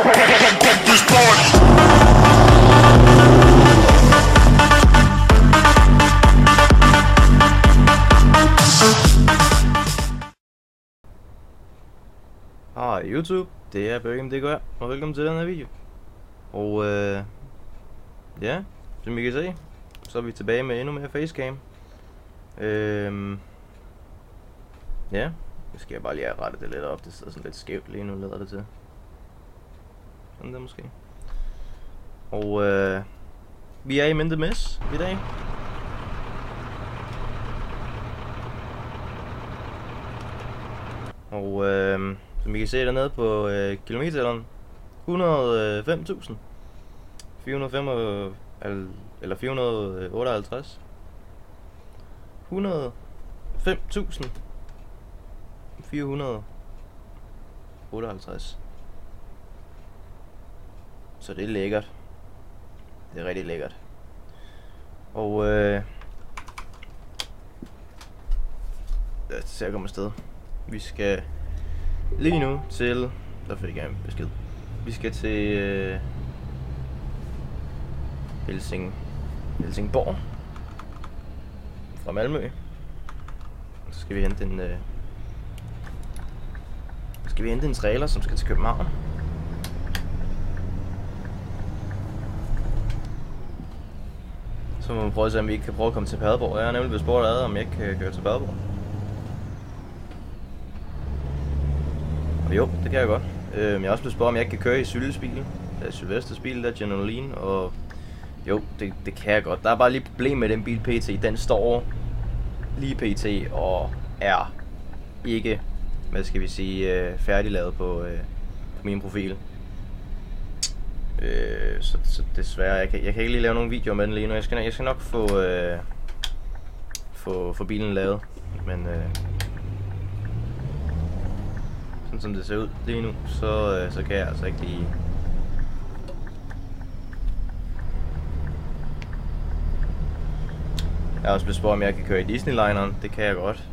Hej YouTube, det er Bergame.dk og velkommen til den her video. Og ja, som I kan se, så er vi tilbage med endnu mere facecam. Ja, det skal jeg bare lige have rettet det lidt op, det sidder sådan lidt skævt lige nu, lader det til. Sådan der måske. Og vi er i Mindet Miss i dag. Og som I kan se dernede på kilometertælleren, 105.000 405 eller 458 105.458. Så det er lækkert. Det er rigtig lækkert. Og til at komme afsted. Vi skal lige nu til, der fik jeg en besked. Vi skal til Helsingborg fra Malmø. Så skal vi hente en trailer, som skal til København. Så må vi prøve at se, om vi ikke kan prøve at komme til Padborg. Jeg har nemlig blevet spurgt om jeg ikke kan køre til Padborg. Og jo, det kan jeg godt. Jeg har også blevet spurgt, om jeg ikke kan køre i Sylves bil. Sylvesters bil, der er General Lean, og jo, det kan jeg godt. Der er bare lige et problem med den bil PT. Den står lige PT og er ikke, hvad skal vi sige, færdiglavet på min profil. Så desværre, jeg kan ikke lige lave nogen videoer med den lige nu. Jeg skal nok få bilen lavet, men sådan som det ser ud lige nu, så kan jeg altså ikke lige. Jeg har også blevet spurgt, om jeg kan køre i Disneylineren. Det kan jeg godt.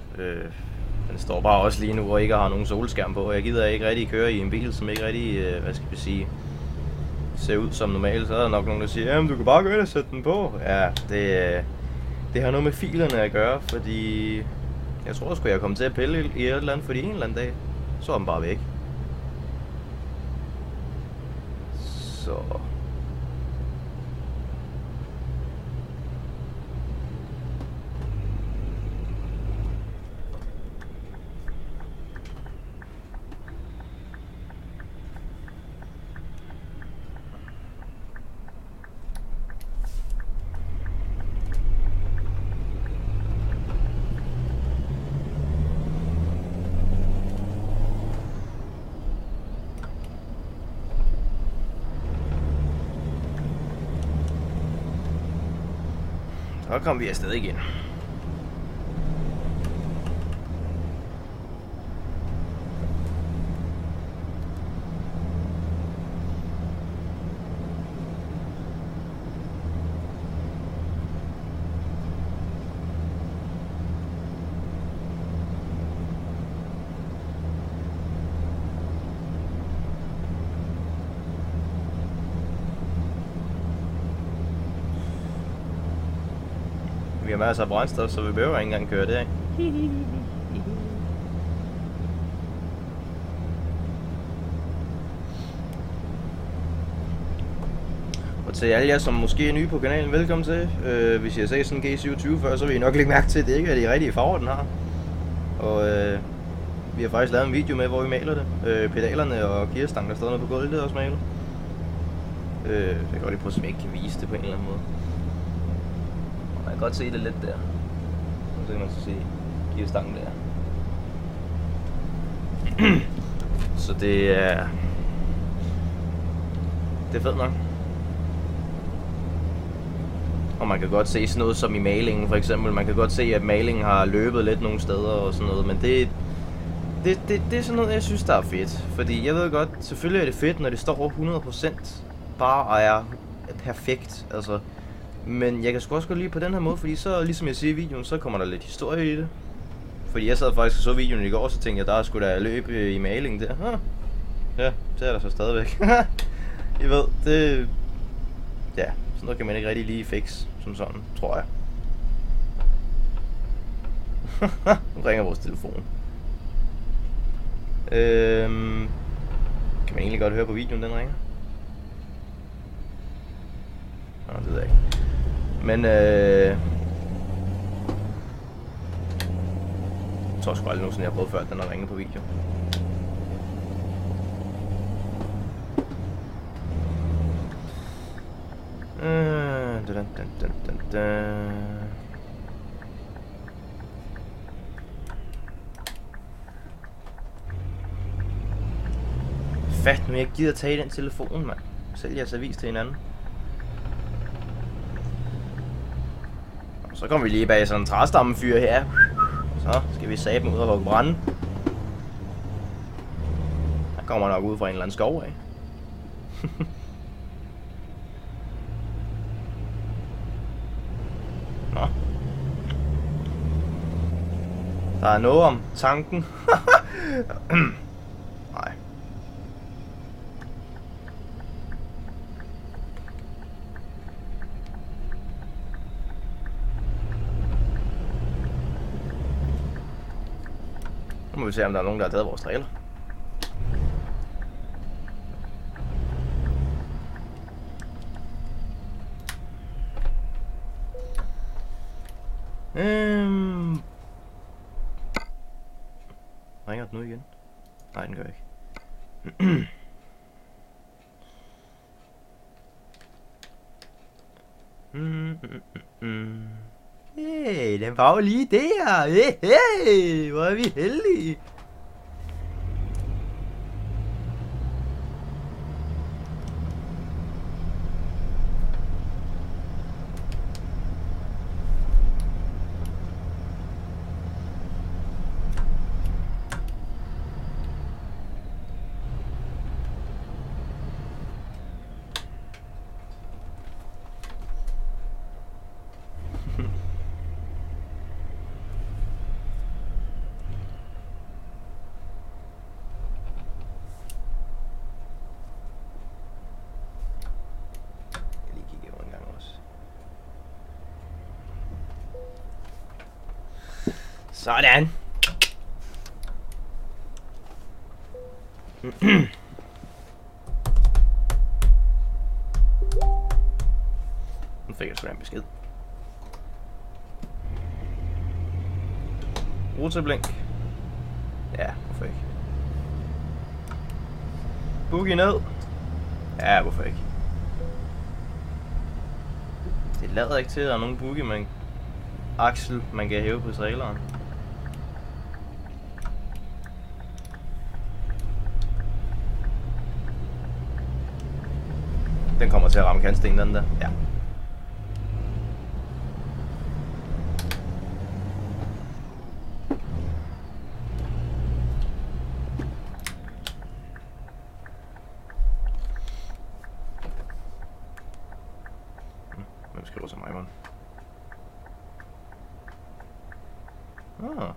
Den står bare også lige nu og ikke har nogen solskærm på. Jeg gider ikke rigtig køre i en bil, som ikke rigtig, hvad skal vi sige, ser ud som normalt. Så er der nok nogen, der siger, jamen du kan bare gøre det og sætte den på. Ja, det har noget med filerne at gøre, fordi jeg tror sgu jeg kommer til at pille i et eller andet, fordi en eller anden dag, så er den bare væk. Så så kom vi afsted igen. Vi har masser af brændstof, så vi behøver ikke engang køre det af. Og til alle jer, som måske er nye på kanalen, velkommen til. Hvis I har set sådan en G27 før, så vil I nok lægge mærke til, at det ikke er de rigtige farver, den har. Og vi har faktisk lavet en video med, hvor vi maler det. Pedalerne og gearstangen, der står nede på gulvet, det er også malet. Jeg kan godt lige prøve, om jeg ikke kan vise det på en eller anden måde. Jeg kan godt se det lidt der. Så kan man så se gearstangen der. Så det er fedt nok. Og man kan godt se sådan noget som i malingen for eksempel. Man kan godt se, at malingen har løbet lidt nogle steder og sådan noget. Men det er sådan noget, jeg synes, der er fedt. Fordi jeg ved godt, selvfølgelig er det fedt, når det står over 100% bare og er perfekt. Altså. Men jeg kan sgu også godt lide på den her måde, fordi så, ligesom jeg siger i videoen, så kommer der lidt historie i det. Fordi jeg sad faktisk og så videoen i går, så tænkte jeg, der er sgu da løb i malingen der. Ja, Det er der så stadigvæk. I ved, det... Ja, sådan noget kan man ikke rigtig lige fixe, som sådan, tror jeg. Nu ringer vores telefon. Kan man egentlig godt høre på videoen, den ringer? Nå, det ved jeg ikke. Men jeg tror sgu aldrig nogensinde, jeg har prøvet før, at den har ringet på video. Fat nu, jeg gider tage den telefon, mand. Sælg jeres avis til hinanden. Så kommer vi lige bag sådan en træstammefyr her. Så skal vi sabe ud og hugge brænde. Han kommer nok ud fra en eller anden skov af. Nå. Der er noget om tanken. Nej. Nu må vi se, om der er nogen, der har taget vores trailer. Ringer den nu igen? Nej, den gør ikke. Hey, den var jo lige der. Hey, hvor er vi heldige. Sådan. Nu fik jeg sgu da en besked. Ruteblink. Ja, hvorfor ikke? Boogie ned. Ja, hvorfor ikke? Det lader ikke til, at der er nogen boogie, men aksel, man kan hæve på traileren. Den kommer til at ramme kantstenen, den der. Ja. Hvem skriver så mig, man? Ah.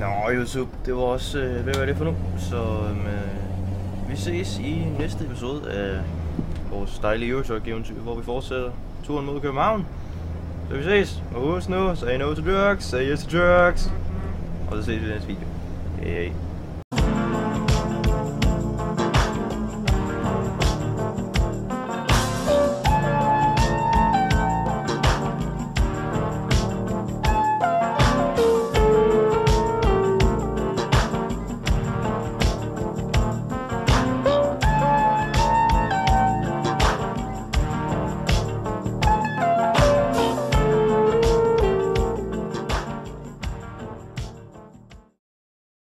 Nå, YouTube, det var også, hvad var det for nu? Så vi ses i næste episode af vores dejlige Eurotruck-eventyr, hvor vi fortsætter turen mod København. Så vi ses, og husk nu, say no to drugs, say yes to drugs. Og så ses vi i næste video. Hej.